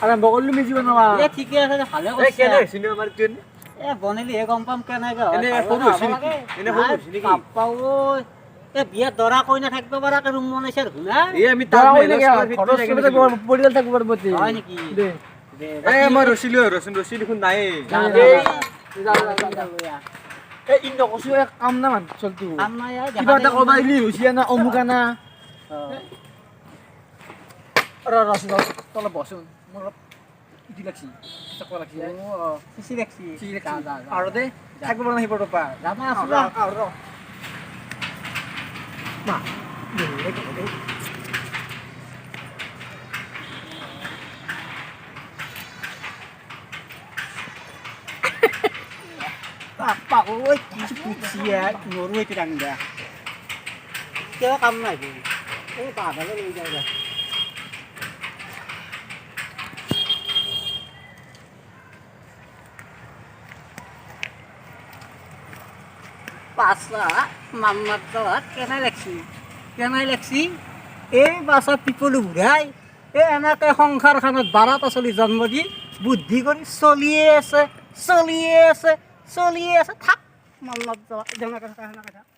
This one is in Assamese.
আৰম্ভ কৰিলো মেজি বনোৱা ঠিকে আছে ভালে বনালিহে গম পাম কেনেকে বিয়াত দৰা কইনা থাকিব পাৰা ৰুম বনাইছে পৰিয়াল থাকিব হয় নেকি মই ৰচিলো ৰচি দেখোন নাই কাম না মান চলতো কিবা এটা কবা ইলি হৈছে না অমুকা না তলে বসুন মোৰ ইতি লাগছি চকৱা লাগছি চিচি দেখছি আৰু দে থাকিব না হিবৰ পা যাবা আসলা আৰু মা Papa ơi, chỉ chút xíu, ngồi nuôi cái đằng kìa. Cái cắm này thì cái bà phải nó nuôi rồi. Pasa, mama tuh, kenapa leksi? Bahasa people udah. Anak kayak hongkar kanat barat asal di zaman di, budi kori soliese. চলি আছে থাক মাল্লাত যাওয়া জানা কথা